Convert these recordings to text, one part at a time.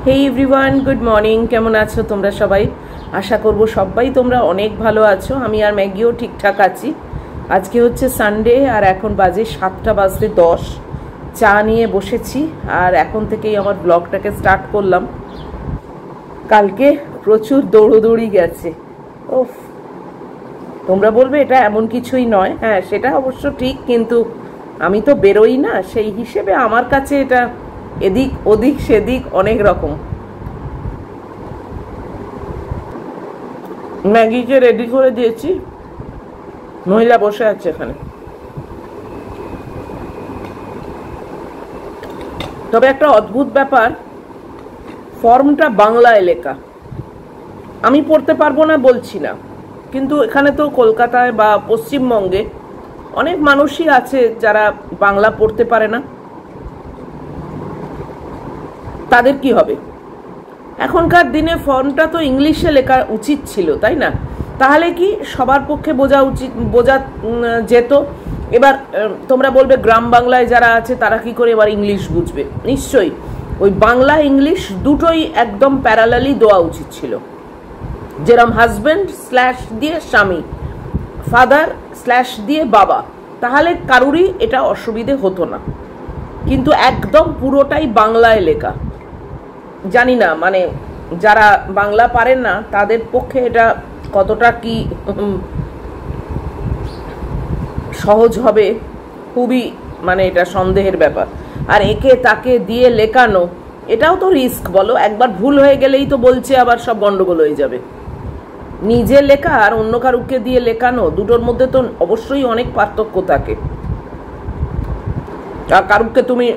হেই everyone, good morning. কেমন আছো তোমরা সবাই? আশা করব সবাই তোমরা অনেক ভালো আছো। আমি আর ম্যাগিও ঠিকঠাক আছি। আজকে হচ্ছে সানডে আর এখন বাজে 7:10। চা নিয়ে বসেছি আর এখন থেকেই আমার ব্লগটাকে স্টার্ট করলাম। কালকে প্রচুর দৌড়োদৌড়ি গেছে। ওফ, তোমরা বলবে এটা এমন কিছুই নয়। হ্যাঁ, সেটা অবশ্য ঠিক, কিন্তু আমি তো বেরোই না, সেই হিসেবে আমার কাছে এটা এদিক ওদিক সেদিক অনেক রকম। ম্যাগিকে রেডি করে দিয়েছি, মহিলা বসে আছে এখানে। তবে একটা অদ্ভুত ব্যাপার, ফর্মটা বাংলায় লেখা। আমি পড়তে পারবো না বলছি না, কিন্তু এখানে তো কলকাতায় বা পশ্চিমবঙ্গে অনেক মানুষই আছে যারা বাংলা পড়তে পারে না। তাদের কি হবে? এখনকার দিনে ফর্মটা তো ইংলিশে লেখা উচিত ছিল, তাই না? তাহলে কি সবার পক্ষে বোঝা যেত। এবার তোমরা বলবে গ্রাম বাংলায় যারা আছে তারা কি করে এবার ইংলিশ বুঝবে? নিশ্চয়ই ওই বাংলা ইংলিশ দুটোই একদম প্যারালালি দেওয়া উচিত ছিল। যেরকম হাজব্যান্ড স্ল্যাশ দিয়ে স্বামী, ফাদার স্ল্যাশ দিয়ে বাবা, তাহলে কারুরই এটা অসুবিধে হতো না। কিন্তু একদম পুরোটাই বাংলায় লেখা। জানি না, মানে যারা বাংলা পারেন না তাদের পক্ষে এটা কতটা কি সহজ হবে, খুবই মানে এটা সন্দেহের ব্যাপার। আর একে তাকে দিয়ে লেখানো, এটাও তো রিস্ক বলো। একবার ভুল হয়ে গেলেই তো বলছে আবার সব গন্ডগোল হয়ে যাবে। নিজে লেখা আর অন্য কারুকে দিয়ে লেখানো, দুটোর মধ্যে তো অবশ্যই অনেক পার্থক্য থাকে। আর কারুকে তুমি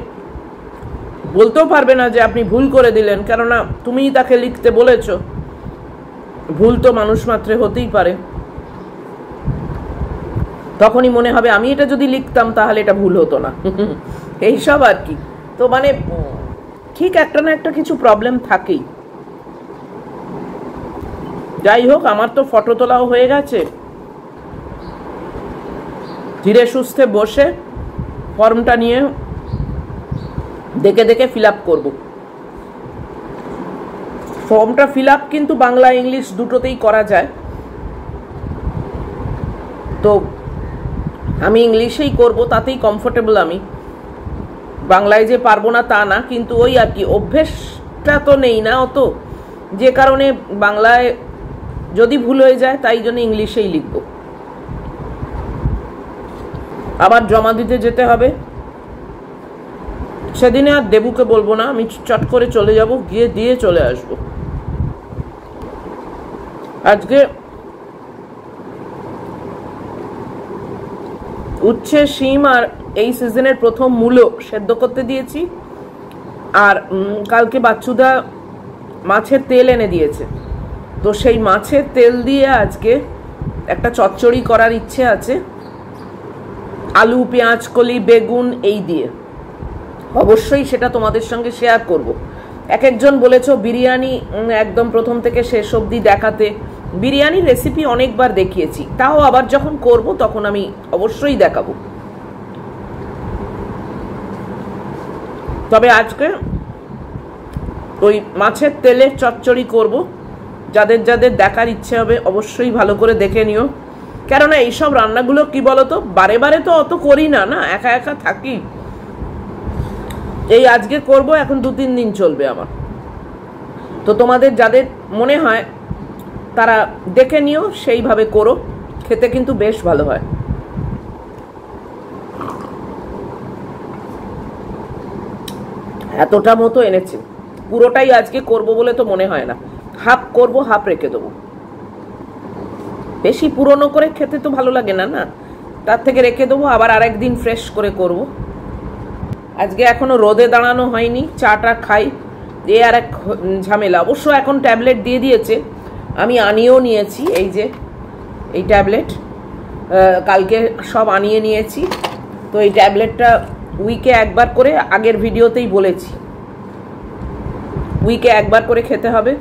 বলতেও পারবে না যে আপনি ভুল করে দিলেন, কেননা তুমিই তাকে লিখতে বলেছ। ভুল তো মানুষ মাত্রে হতেই পারে। তখনই মনে হবে আমি এটা যদি লিখতাম তাহলে এটা ভুল হতো না। এইসব আর কি। তো মানে ঠিক একটা না একটা কিছু প্রবলেম থাকেই। যাই হোক, আমার তো ফটো তোলাও হয়ে গেছে। ধীরে সুস্থে বসে ফর্মটা নিয়ে দেখে দেখে ফিল আপ করবো। ফর্মটা ফিল আপ কিন্তু বাংলা ইংলিশ দুটোতেই করা যায়। তো আমি ইংলিশেই করব, তাতেই কমফোর্টেবল। আমি বাংলায় যে পারবো না তা না, কিন্তু ওই আর কি, অভ্যেসটা তো নেই না অত, যে কারণে বাংলায় যদি ভুল হয়ে যায় তাই জন্য ইংলিশেই লিখব। আবার জমা দিতে যেতে হবে। সেদিনে আর দেবুকে বলবো না, আমি চট করে চলে যাব, গিয়ে দিয়ে চলে আসব। আজকে উচ্ছে, শিম আর এই সিজনের প্রথম মূলো সেদ্ধ করতে দিয়েছি। আর কালকে বাচ্চুদা মাছের তেল এনে দিয়েছে, তো সেই মাছের তেল দিয়ে আজকে একটা চচ্চড়ি করার ইচ্ছে আছে। আলু, পেঁয়াজ কলি, বেগুন এই দিয়ে। অবশ্যই সেটা তোমাদের সঙ্গে শেয়ার করব। এক একজন বলেছো বিরিয়ানি একদম প্রথম থেকে শেষ অবধি দেখাতে। বিরিয়ানির রেসিপি অনেকবার দেখিয়েছি, তাও আবার যখন করব তখন আমি অবশ্যই দেখাবো। তবে আজকে ওই মাছের তেলের চচ্চড়ি করব। যাদের যাদের দেখার ইচ্ছে হবে অবশ্যই ভালো করে দেখে নিও, কেননা এইসব রান্নাগুলো কি বলতো, বারে বারে তো অত করি না, না একা একা থাকি। এই আজকে করব, এখন 2-3 দিন চলবে আমার। তো তোমাদের যাদের মনে হয় তারা দেখে নিও, সেইভাবে করো, খেতে কিন্তু বেশ ভালো হয়। এতটা মতো এনেছে, পুরোটাই আজকে করব বলে তো মনে হয় না। হাফ করব, হাফ রেখে দেবো। বেশি পুরনো করে খেতে তো ভালো লাগে না, না, তার থেকে রেখে দেবো, আবার আরেকদিন ফ্রেশ করে করব। আজকে এখনো রোদে দাঁড়ানো হয়নি, চাটা খাই, এ আর এক ঝামেলা। অবশ্য এখন ট্যাবলেট দিয়ে দিয়েছে, আমি আনিয়েও নিয়েছি। এই যে এই ট্যাবলেট কালকে সব আনিয়ে নিয়েছি। তো এই ট্যাবলেটটা উইকে একবার করে, আগের ভিডিওতেই বলেছি, উইকে একবার করে খেতে হবে।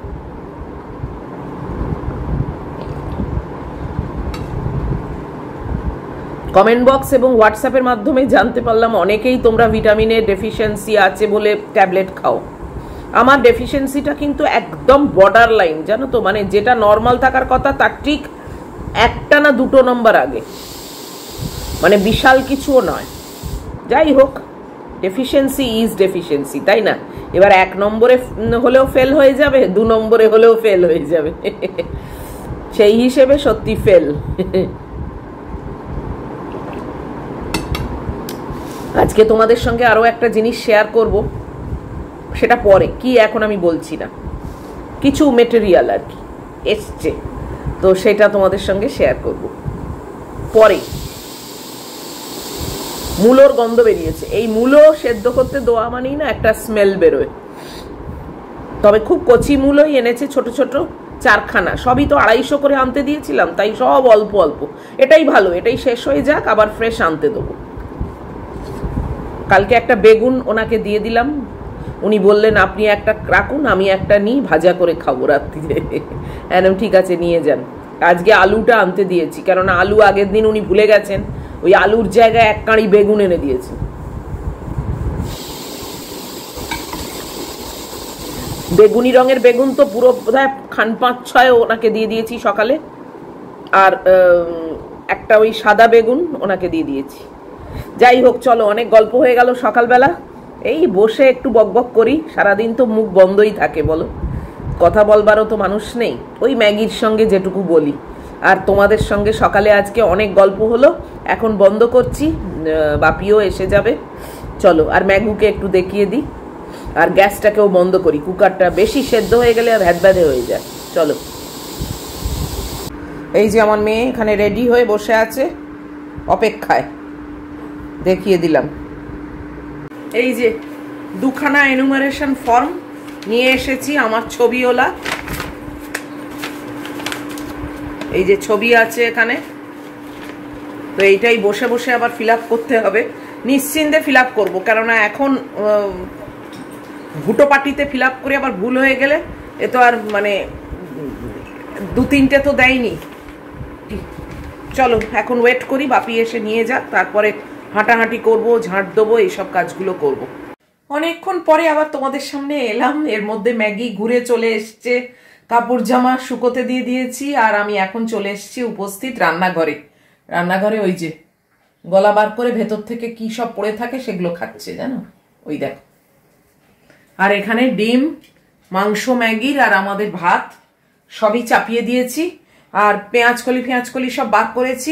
কমেন্ট বক্স এবং হোয়াটসঅ্যাপের মাধ্যমে জানতে পারলাম অনেকেই তোমরা ভিটামিনের ডেফিসিয়েন্সি আছে বলে ট্যাবলেট খাও। আমার ডেফিসিয়েন্সিটা কিন্তু একদম বর্ডার লাইন, জানো তো, মানে যেটা নর্মাল থাকার কথা তার ঠিক একটা না দুটো নম্বর আগে, মানে বিশাল কিছুও নয়। যাই হোক, ডেফিসিয়েন্সি ইজ ডেফিসিয়েন্সি, তাই না? এবার 1 নম্বরে হলেও ফেল হয়ে যাবে, 2 নম্বরে হলেও ফেল হয়ে যাবে, সেই হিসেবে সত্যি ফেল। আজকে তোমাদের সঙ্গে আরো একটা জিনিস শেয়ার করব, সেটা পরে, কি এখন আমি বলছি না, কিছু মেটেরিয়াল আর কি এসছে, তো সেটা তোমাদের সঙ্গে শেয়ার করব পরে। মূলোর গন্ধ বেরিয়েছে, এই মূলো সেদ্ধ করতে দেওয়া মানেই না একটা স্মেল বেরোয়। তবে খুব কচি মূলোই এনেছে, ছোট ছোট 4খানা, সবই তো 250 করে আনতে দিয়েছিলাম, তাই সব অল্প অল্প। এটাই ভালো, এটাই শেষ হয়ে যাক, আবার ফ্রেশ আনতে দেবো। কালকে একটা বেগুন ওনাকে দিয়ে দিলাম, উনি বললেন আপনি একটা রাখুন, আমি একটা নিই, ভাজা করে খাবো রাত্রিরে। একদম ঠিক আছে, নিয়ে যান। আজকে আলুটা আনতে দিয়েছি, কেননা আলু আগের দিন উনি ভুলে গেছেন, ওই আলুর জায়গায় 1 কাঁড়ি বেগুন এনে দিয়েছে। বেগুনি রঙের বেগুন তো পুরো বোধহয় 5-6 ওনাকে দিয়ে দিয়েছি সকালে, আর একটা ওই সাদা বেগুন ওনাকে দিয়ে দিয়েছি। যাই হোক, চলো, অনেক গল্প হয়ে গেল সকালবেলা। এই বসে একটু বকবক করি, সারাদিন তো মুখ বন্ধই থাকে, বলো, কথা বলবারও তো মানুষ নেই। ওই ম্যাগির সঙ্গে যেটুকু বলি, আর তোমাদের সঙ্গে সকালে আজকে অনেক গল্প হলো। এখন বন্ধ করছি, বাপিও এসে যাবে। চলো, আর ম্যাগুকে একটু দেখিয়ে দিই, আর গ্যাসটাকেও বন্ধ করি, কুকারটা বেশি সেদ্ধ হয়ে গেলে ভ্যাদভ্যাদে হয়ে যায়। চলো, এই যে আমার মেয়ে এখানে রেডি হয়ে বসে আছে অপেক্ষায়, দেখিয়ে দিলাম। এই যে 2খানা এনুমারেশন ফর্ম নিয়ে এসেছি, আমার ছবিওলা। এই যে ছবি আছে এখানে, তো এইটাই বসে বসে আবার ফিল আপ করতে হবে। নিশ্চিন্তে ফিল আপ করবো, কেননা এখন ভুটো পাটিতে ফিল আপ করে আবার ভুল হয়ে গেলে এ তো আর, মানে 2-3টে তো দেয়নি। চলো, এখন ওয়েট করি, বাপি এসে নিয়ে যাক, তারপরে হাঁটাহাঁটি করবো, ঝাঁট দেবো, এইসব কাজগুলো করব। অনেকক্ষণ পরে আবার তোমাদের সামনে এলাম। এর মধ্যে ম্যাগি ঘুরে চলে এসছে, কাপড় জামা শুকোতে দিয়ে দিয়েছি, আর আমি এখন চলে এসেছি উপস্থিত রান্নাঘরে। রান্নাঘরে ওই যে গলা বার করে ভেতর থেকে কি সব পড়ে থাকে সেগুলো খাচ্ছে, জানো, ওই দেখো। আর এখানে ডিম, মাংস, ম্যাগির আর আমাদের ভাত সবই চাপিয়ে দিয়েছি, আর পেঁয়াজকলি সব বার করেছি।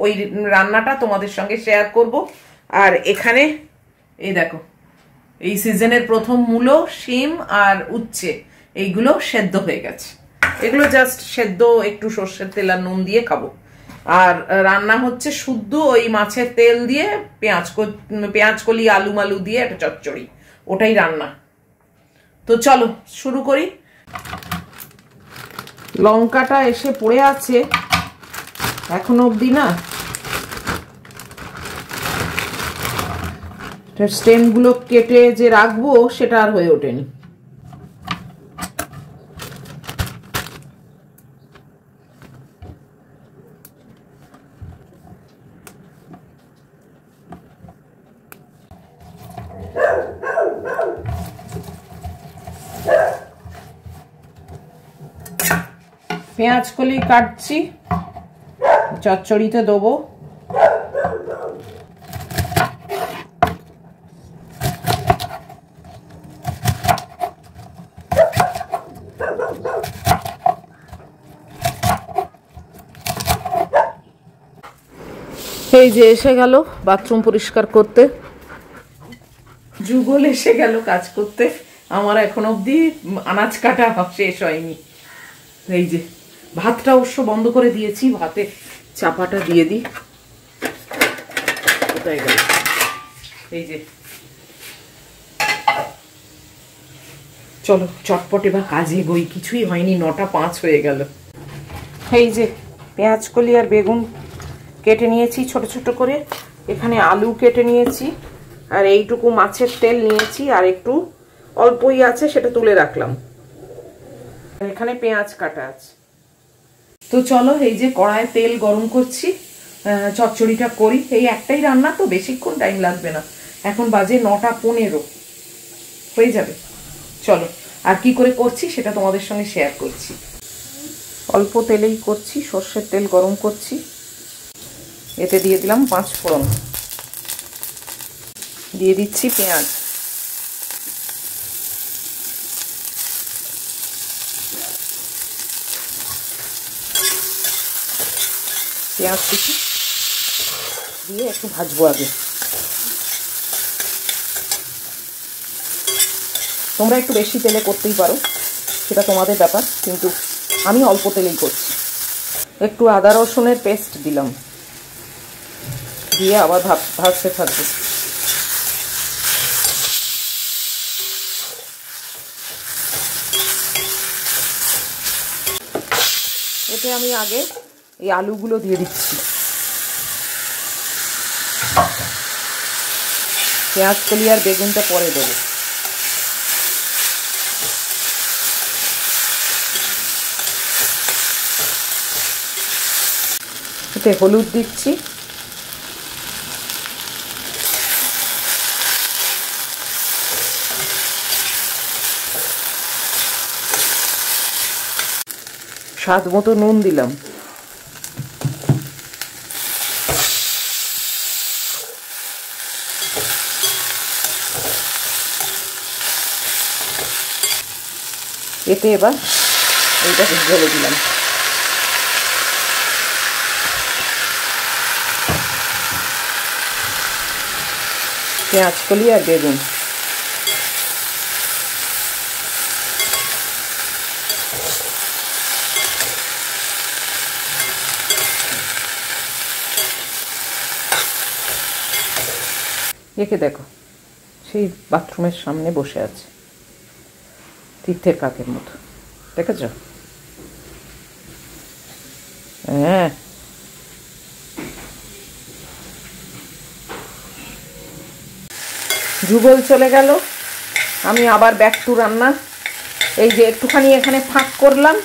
ওই রান্নাটা তোমাদের সঙ্গে শেয়ার করব। আর এখানে এই দেখো, এই সিজনের প্রথম মূলো, শিম আর উচ্ছে, এইগুলো সেদ্ধ হয়ে গেছে। এগুলো জাস্ট সেদ্ধ, একটু সর্ষের তেল আর নুন দিয়ে খাবো। আর রান্না হচ্ছে শুদ্ধ ওই মাছের তেল দিয়ে পেঁয়াজকলি আলু মালু দিয়ে একটা চচ্চড়ি, ওটাই রান্না। তো চলো শুরু করি। লঙ্কাটা এসে পড়ে আছে এখনো অবধি, না স্টেমগুলো কেটে যে রাখবো সেটা আর হয়ে ওঠেনি। পেঁয়াজকলি কাটছি, চচ্চড়িতে দেবো। এই যে এসে গেল বাথরুম পরিষ্কার করতে, যুগল এসে গেল কাজ করতে। আমার এখন অবধি আনাজ কাটা শেষ হয়নি। এই যে ভাতটা অবশ্য বন্ধ করে দিয়েছি, ভাতে চাপাটা দিয়ে দিই। কোথায় গেল? এই যে চলো চটপট এবার কাজে গই, কিছুই হয়নি, 9টা 5 হয়ে গেল। এই যে পেঁয়াজকলি আর বেগুন কেটে নিয়েছি ছোট ছোট করে, এখানে আলু কেটে নিয়েছি, আর এইটুকু মাছের তেল নিয়েছি, আর একটু অল্পই আছে সেটা তুলে রাখলাম। এখানে পেঁয়াজ কাটা আছে। তো চলো, এই যে কড়ায় তেল গরম করছি, চচ্চড়িটা করি। এই একটাই রান্না তো, বেশিক্ষণ টাইম লাগবে না। এখন বাজে 9টা 15, হয়ে যাবে। চলো আর কি করে করছি সেটা তোমাদের সঙ্গে শেয়ার করছি। অল্প তেলেই করছি, সর্ষের তেল গরম করছি, এতে দিয়ে দিলাম 5 ফোড়ন, দিয়ে দিচ্ছি পেঁয়াজ, পেঁয়াজ কুচি দিয়ে একটু ভাজবো আগে। তোমরা একটু বেশি তেলে করতেই পারো, সেটা তোমাদের ব্যাপার, কিন্তু আমি অল্প তেলেই করছি। একটু আদা রসুনের পেস্ট দিলাম, দিয়ে আবার ভাজতে থাকবো। এতে আমি আগে এই আলুগুলো দিয়ে দিচ্ছি, পেঁয়াজ কলি আর বেগুনটা পরে দেবো। এতে হলুদ দিচ্ছি, স্বাদ মতো নুন দিলাম, এতে এবার এইটা ঢেলে দিলাম। পেঁয়াজ কলি আর বেগুন, একে দেখো সেই বাথরুমের সামনে বসে আছে তীর্থের কাকের মতো, দেখেছ? হ্যাঁ, যুগল চলে গেল, আমি আবার ব্যাক টু রান্না। এই যে একটুখানি এখানে ফাঁক করলাম,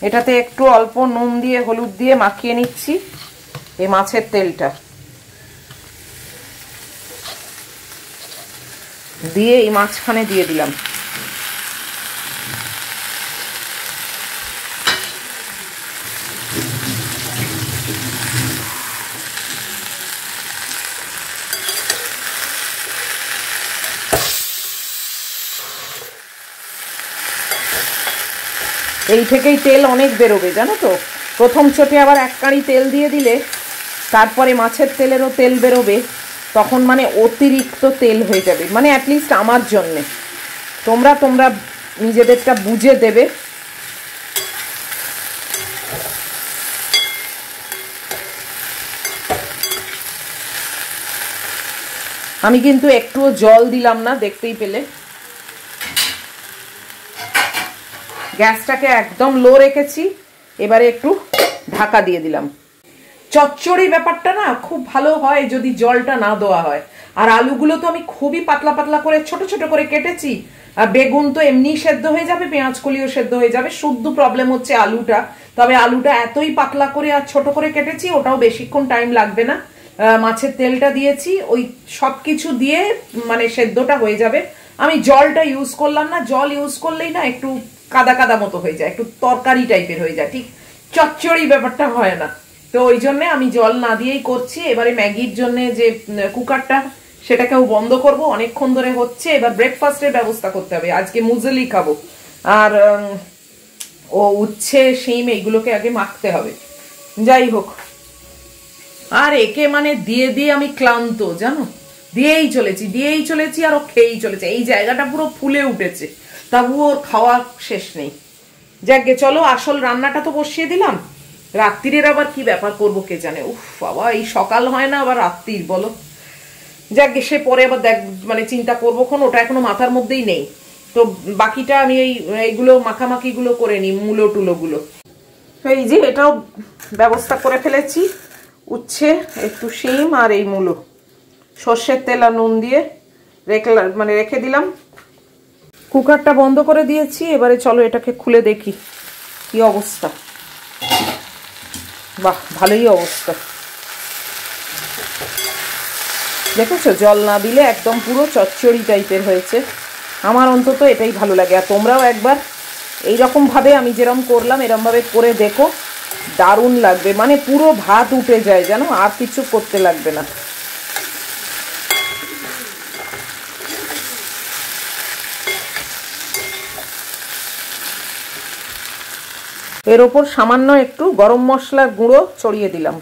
এটাতে একটু অল্প নুন দিয়ে হলুদ দিয়ে মাখিয়ে নিচ্ছি এই মাছের তেলটা, দিয়ে এই মাছখানে দিয়ে দিলাম। এই থেকেই তেল অনেক বেরোবে জানো তো। প্রথম চোটে আবার 1 কাঁড়ি তেল দিয়ে দিলে তারপরে মাছের তেলেরও তেল বেরোবে, তখন মানে অতিরিক্ত তেল হয়ে যাবে, মানে অ্যাটলিস্ট আমার জন্যে। তোমরা নিজেদেরটা বুঝে দেবে। আমি কিন্তু একটুও জল দিলাম না, দেখতেই পেলে। গ্যাসটাকে একদম লো রেখেছি, এবারে একটু ঢাকা দিয়ে দিলাম। চচ্চড়ি ব্যাপারটা না খুব ভালো হয় যদি জলটা না দেওয়া হয়। আর আলুগুলো তো আমি খুবই পাতলা পাতলা করে ছোট ছোট করে কেটেছি, আর বেগুন তো এমনি সেদ্ধ হয়ে যাবে, পেঁয়াজ কলিও সেদ্ধ হয়ে যাবে, শুধু প্রবলেম হচ্ছে আলুটা। তবে আলুটা এতই পাতলা করে আর ছোট করে কেটেছি, ওটাও বেশিক্ষণ টাইম লাগবে না। মাছের তেলটা দিয়েছি, ওই সব কিছু দিয়ে মানে সেদ্ধটা হয়ে যাবে। আমি জলটা ইউজ করলাম না, জল ইউজ করলেই না একটু কাদা কাদা মতো হয়ে যায়, একটু তরকারি টাইপের হয়ে যায়, ঠিক চচ্চড়ি ব্যাপারটা হয় না। তো ওই জন্য আমি জল না দিয়েই করছি। এবারে ম্যাগির জন্য যে কুকারটা সেটাকেও বন্ধ করব, অনেকক্ষণ ধরে হচ্ছে। এবার ব্রেকফাস্টের ব্যবস্থা করতে হবে, আজকে মুজলি খাবো, আর ও উচ্ছে শিম এইগুলোকে আগে মাখতে হবে। যাই হোক, আর একে মানে দিয়ে দিয়ে আমি ক্লান্ত জানো, দিয়েই চলেছি আর ও খেয়েই চলেছে। এই জায়গাটা পুরো ফুলে উঠেছে, তবুও ওর খাওয়া শেষ নেই। যাকে চলো, আসল রান্নাটা তো বসিয়ে দিলাম। রাত্রির আবার কি ব্যাপার করব কে জানে। উফ বাবা, এই সকাল হয় না আবার রাত্রির, বলো। যাকে সে পরে আবার দেখ মানে চিন্তা করবো, ওটা এখনো মাথার মধ্যেই নেই। তো বাকিটা আমি এইগুলো মাখামাখিগুলো করে নিই, মূলো টুলোগুলো। এই যে এটাও ব্যবস্থা করে ফেলেছি, উচ্ছে একটু শিম আর এই মূলো সর্ষের তেল আর নুন দিয়ে রেখে দিলাম। কুকারটা বন্ধ করে দিয়েছি, এবারে চলো এটাকে খুলে দেখি কি অবস্থা। বাহ, ভালোই অবস্থা। দেখেছো, জল না দিলে একদম পুরো চচ্চড়ি টাইপের হয়েছে। আমার অন্তত এটাই ভালো লাগে। আর তোমরাও একবার এইরকমভাবে আমি যেরকম করলাম এরকমভাবে করে দেখো, দারুণ লাগবে। মানে পুরো ভাত উঠে যায়, জানো, আর কিছু করতে লাগবে না। এর ওপর সামান্য একটু গরম মশলার গুঁড়ো ছড়িয়ে দিলাম।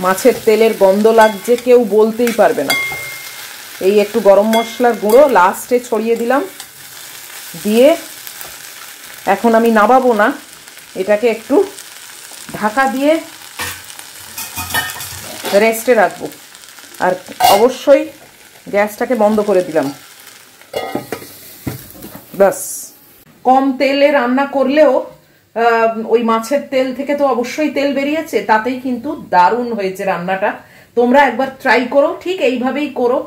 মাছের তেলের গন্ধ লাগছে কেউ বলতেই পারবে না। এই একটু গরম মশলার গুঁড়ো লাস্টে ছড়িয়ে দিলাম, দিয়ে এখন আমি নামাবো না, এটাকে একটু ঢাকা দিয়ে রেস্টে রাখবো। আর অবশ্যই গ্যাসটাকে বন্ধ করে দিলাম। ব্যাস, কম তেলে রান্না করলেও ওই মাছের তেল থেকে তো অবশ্যই তেল বেরিয়েছে, তাতেই কিন্তু দারুণ হয়েছে রান্নাটা। তোমরা একবার ট্রাই করো, ঠিক এইভাবেই করো।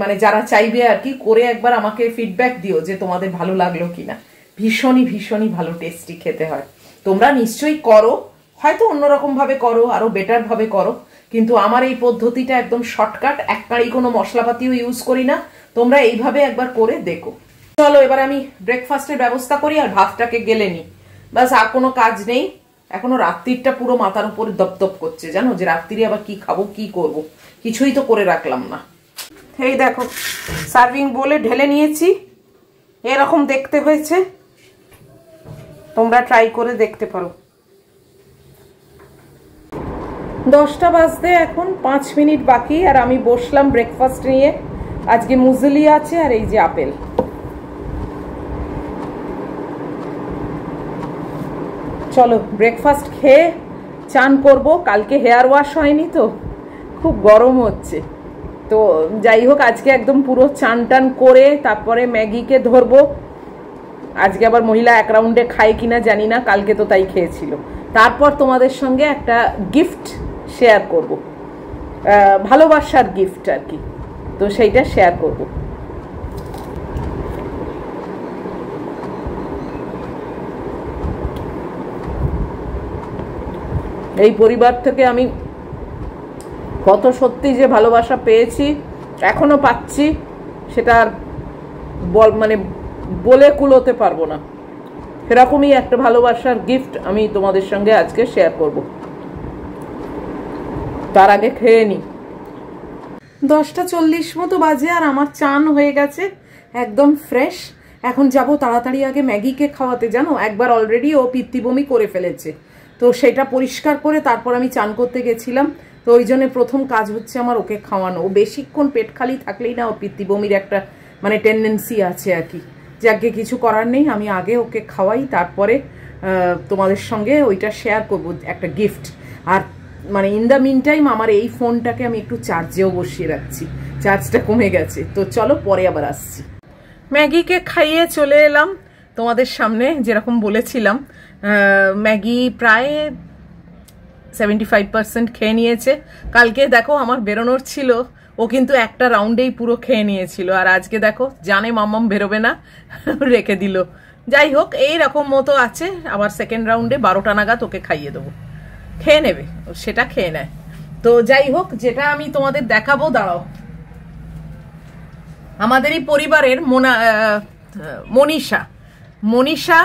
মানে যারা চাইবে আর কি, করে একবার আমাকে ফিডব্যাক দিও যে তোমাদের ভালো লাগলো কিনা। ভীষণই ভীষণই ভালো টেস্টি খেতে হয়। তোমরা নিশ্চয়ই করো, হয়তো অন্যরকম ভাবে করো, আরো বেটার ভাবে করো, কিন্তু আমার এই পদ্ধতিটা একদম শর্টকাট, একবারই কোনো মশলাপাতিও ইউজ করি না। তোমরা এইভাবে একবার করে দেখো। চলো এবার আমি ব্রেকফাস্টের ব্যবস্থা করি আর ভাতটাকে গেলে নি। বাস, আর কোনো কাজ নেই। এখনো রাত্রিটা পুরো মাথার উপরে দপদপ করছে, জানো, যে রাত্রিরে আবার কি খাবো, কি করব, কিছুই তো করে রাখলাম না। এই দেখো, সার্ভিং বলে ঢেলে নিয়েছি, এরকম দেখতে হয়েছে। তোমরা ট্রাই করে দেখতে পারো। 10টা বাজতে এখন 5 মিনিট বাকি, আর আমি বসলাম ব্রেকফাস্ট নিয়ে। আজকে মুজলি আছে আর এই যে আপেল। চলো ব্রেকফাস্ট খেয়ে চান করব। কালকে হেয়ার ওয়াশ হয়নি তো, খুব গরম হচ্ছে। তো যাই হোক, আজকে একদম পুরো চান টান করে তারপরে ম্যাগিকে ধরবো। আজকে আবার মহিলা এক রাউন্ডে খায় কিনা জানি না, কালকে তো তাই খেয়েছিল। তারপর তোমাদের সঙ্গে একটা গিফট শেয়ার করব, ভালোবাসার গিফট আর কি, তো সেইটা শেয়ার করব। এই পরিবার থেকে আমি কত সত্যি যে ভালোবাসা পেয়েছি, এখনো পাচ্ছি, সেটা আর মানে বলে কুলোতে পারবো না। সেরকমই একটা ভালোবাসার গিফট আমি তোমাদের সঙ্গে আজকে শেয়ার করব। তার আগে খেয়ে নি। 10টা 40 মতো বাজে, আর আমার চান হয়ে গেছে, একদম ফ্রেশ। এখন যাব তাড়াতাড়ি আগে ম্যাগিকে খাওয়াতে। জানো, একবার অলরেডি ও পিত্তি বমি করে ফেলেছে, তো সেটা পরিষ্কার করে তারপর আমি চান করতে গেছিলাম। তো ওই জন্য প্রথম কাজ হচ্ছে আমার ওকে খাওয়ানো। ও বেশিক্ষণ পেট খালি থাকলেই না, ও পিত্তি বমির একটা মানে টেন্ডেন্সি আছে আর কি। যাকে কিছু করার নেই, আমি আগে ওকে খাওয়াই, তারপরে তোমাদের সঙ্গে ওইটা শেয়ার করব, একটা গিফট। আর মানে ইন দ্য মিন টাইম আমার এই ফোনটাকে আমি একটু চার্জেও বসিয়ে রাখছি, চার্জটা কমে গেছে। তো চলো পরে আবার আসছি। ম্যাগিকে খাইয়ে চলে এলাম তোমাদের সামনে। যেরকম বলেছিলাম, ম্যাগি প্রায় 75% খেয়ে নিয়েছে। কালকে দেখো আমার বেরোনোর ছিল, ও কিন্তু একটা রাউন্ডেই পুরো খেয়ে নিয়েছিল। আর আজকে দেখো, জানে মাম্মাম বেরোবে না, রেখে দিল। যাই হোক, এইরকম মতো আছে। আবার সেকেন্ড রাউন্ডে 12টা নাগাদ ওকে খাইয়ে দেবো, খেয়ে নেবে, সেটা খেয়ে নেয়। তো যাই হোক, যেটা আমি তোমাদের দেখাবো, দাঁড়াও, আমাদেরই পরিবারের মনীষা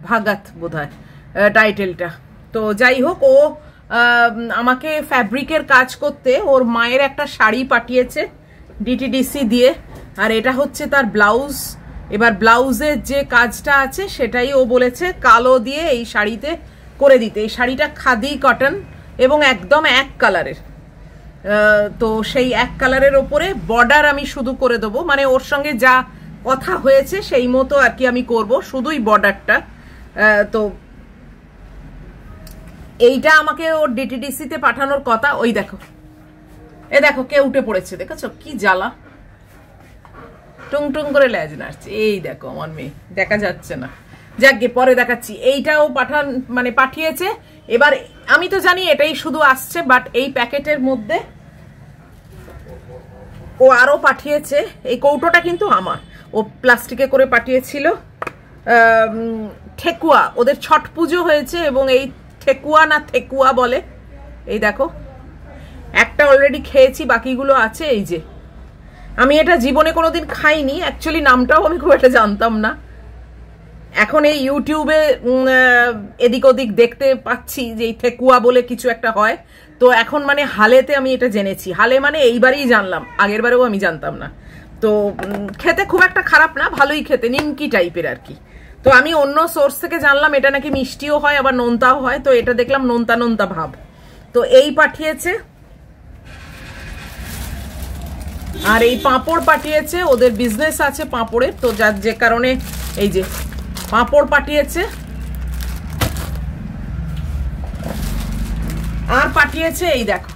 ভাগাত বোধহয় টাইটেলটা। তো যাই হোক, ও আমাকে ফ্যাব্রিকের কাজ করতে ওর মায়ের একটা শাড়ি পাঠিয়েছে ডিটিডিসি দিয়ে, আর এটা হচ্ছে তার ব্লাউজ। এবার ব্লাউজের যে কাজটা আছে সেটাই ও বলেছে কালো দিয়ে এই শাড়িতে করে দিতে। এই শাড়িটা খাদি কটন এবং একদম এক কালারের। তো সেই এক কালারের ওপরে বর্ডার আমি শুধু করে দেবো, মানে ওর সঙ্গে যা কথা হয়েছে সেই মতো আর কি আমি করব, শুধুই বর্ডারটা। তো এইটা আমাকে ওর ডিটিডিসিতে পাঠানোর কথা। ওই দেখো, এ দেখো কে উঠে পড়েছে, দেখেছো কি জ্বালা, টুং টুং করে লেজ নাড়ছে। এই দেখো আমার মেয়ে, দেখা যাচ্ছে না, যাকে পরে দেখাচ্ছি। এইটাও পাঠিয়েছে। এবার আমি তো জানি এটাই শুধু আসছে, বাট এই প্যাকেটের মধ্যে ও আরো পাঠিয়েছে। এই কৌটোটা কিন্তু আমার, ও প্লাস্টিকে করে পাঠিয়েছিল। ঠেকুয়া, ওদের ছট পুজো হয়েছে এবং এই ঠেকুয়া না থেকুয়া বলে, এই দেখো একটা অলরেডি খেয়েছি, বাকিগুলো আছে। এই যে আমি এটা জীবনে কোনোদিন খাইনি, অ্যাকচুয়ালি নামটাও আমি খুব একটা জানতাম না। এখন এই ইউটিউবে এদিক ওদিক দেখতে পাচ্ছি যে এই ঠেকুয়া বলে কিছু একটা হয়, তো এখন মানে হালেতে আমি এটা জেনেছি। হালে মানে এইবারই জানলাম, আগের বারেও আমি জানতাম না। তো খেতে খুব একটা খারাপ না, ভালোই খেতে, নিমকি টাইপের আর কি। তো আমি অন্য সোর্স থেকে জানলাম এটা নাকি মিষ্টিও হয় আবার নোনতাও হয়, তো এটা দেখলাম নোনতা নোনতা ভাব। তো এই পাঠিয়েছে, আর এই পাঁপড় পাঠিয়েছে, ওদের বিজনেস আছে পাঁপড়ের, তো যার যে কারণে এই যে পাঁপড় পাঠিয়েছে। আর পাঠিয়েছে এই দেখো,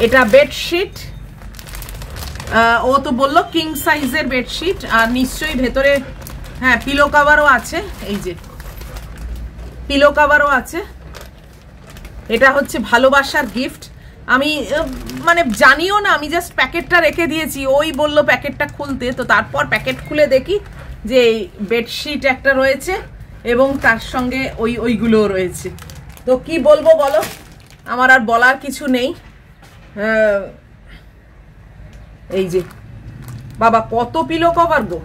এটা বেডশিট, ও তো বললো কিং সাইজের বেডশিট, আর নিশ্চয়ই ভেতরে হ্যাঁ পিলো কাভারও আছে। এই যে পিলো কাভারও আছে। এটা হচ্ছে ভালোবাসার গিফট। আমি মানে জানিও না, আমি জাস্ট প্যাকেটটা রেখে দিয়েছি, ওই বললো প্যাকেটটা খুলতে, তো তারপর প্যাকেট খুলে দেখি যে বেডশিট একটা রয়েছে এবং তার সঙ্গে ওইগুলোও রয়েছে। তো কি বলবো বলো, আমার আর বলার কিছু নেই। এই যে বাবা কত পিলো কভার গো।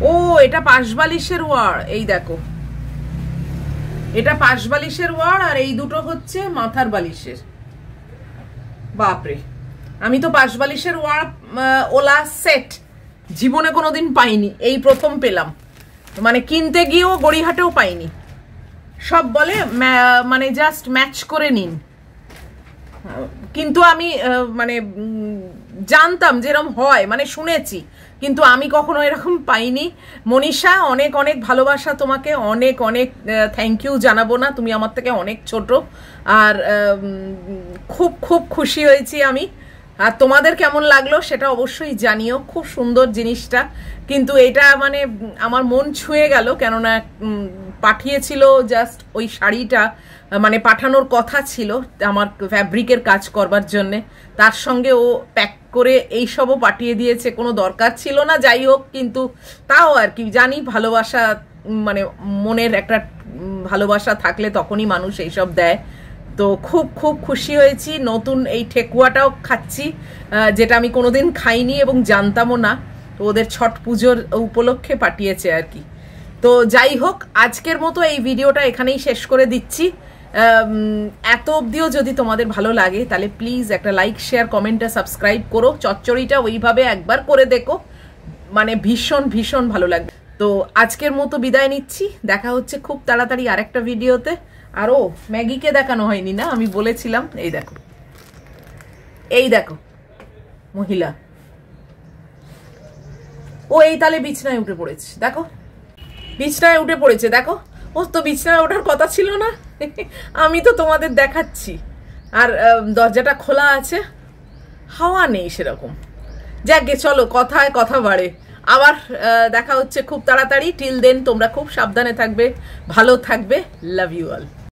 ও এটা পাশবালিশের ওয়ার, এই দেখো এটা পাশবালিশের ওয়ার, আর এই দুটো হচ্ছে মাথার বালিশের। বাপরে, আমি তো পাশবালিশের ওয়ার ওলা সেট জীবনে কোনোদিন পাইনি, এই প্রথম পেলাম। মানে কিনতে গিয়েও গড়িহাটেও পাইনি। সব বলে মানে জাস্ট ম্যাচ করে নিন, কিন্তু আমি মানে জানতাম যেরকম হয়, মানে শুনেছি, কিন্তু আমি কখনো এরকম পাইনি। মনীষা অনেক অনেক ভালোবাসা তোমাকে, অনেক অনেক থ্যাংক ইউ জানাবো না, তুমি আমার থেকে অনেক ছোট। আর খুব খুব খুশি হয়েছি আমি। আর তোমাদের কেমন লাগলো সেটা অবশ্যই জানিও, খুব সুন্দর জিনিসটা। কিন্তু এটা মানে আমার মন ছুঁয়ে গেল, কেননা পাঠিয়েছিল জাস্ট ওই শাড়িটা, মানে পাঠানোর কথা ছিল আমার ফ্যাব্রিকের কাজ করবার জন্যে, তার সঙ্গে ও প্যাক করে এইসবও পাঠিয়ে দিয়েছে, কোনো দরকার ছিল না, যাই হোক। কিন্তু তাও আর কি জানি ভালোবাসা, মানে মনের একটা ভালোবাসা থাকলে তখনই মানুষ এইসব দেয়। তো খুব খুব খুশি হয়েছি। নতুন এই ঠেকুয়াটাও খাচ্ছি, যেটা আমি কোনোদিন খাইনি এবং জানতামও না, তো ওদের ছট পুজোর উপলক্ষে পাঠিয়েছে আর কি। তো যাই হোক, আজকের মতো এই ভিডিওটা এখানেই শেষ করে দিচ্ছি। এত অবধিও যদি তোমাদের ভালো লাগে তাহলে প্লিজ একটা লাইক, শেয়ার, কমেন্ট আর সাবস্ক্রাইব করো। চচ্চড়িটা ওইভাবে একবার করে দেখো, মানে ভীষণ ভীষণ ভালো লাগবে। তো আজকের মতো বিদায় নিচ্ছি, দেখা হচ্ছে খুব তাড়াতাড়ি আরেকটা ভিডিওতে। আরও ম্যাগিকে দেখানো হয়নি না, আমি বলেছিলাম। এই দেখো, এই দেখো মহিলা, ও এই তালে বিছনায় উঠে পড়েছে, দেখো বিছনায় উঠে পড়েছে, দেখো। ও তো বিছনায় ওঠার কথা ছিল না, আমি তো তোমাদের দেখাচ্ছি। আর দরজাটা খোলা আছে, হাওয়া নেই সেরকম। যাকে চলো, কথায় কথা বাড়ে। আবার দেখা হচ্ছে খুব তাড়াতাড়ি। টিল দেন তোমরা খুব সাবধানে থাকবে, ভালো থাকবে। Love you all.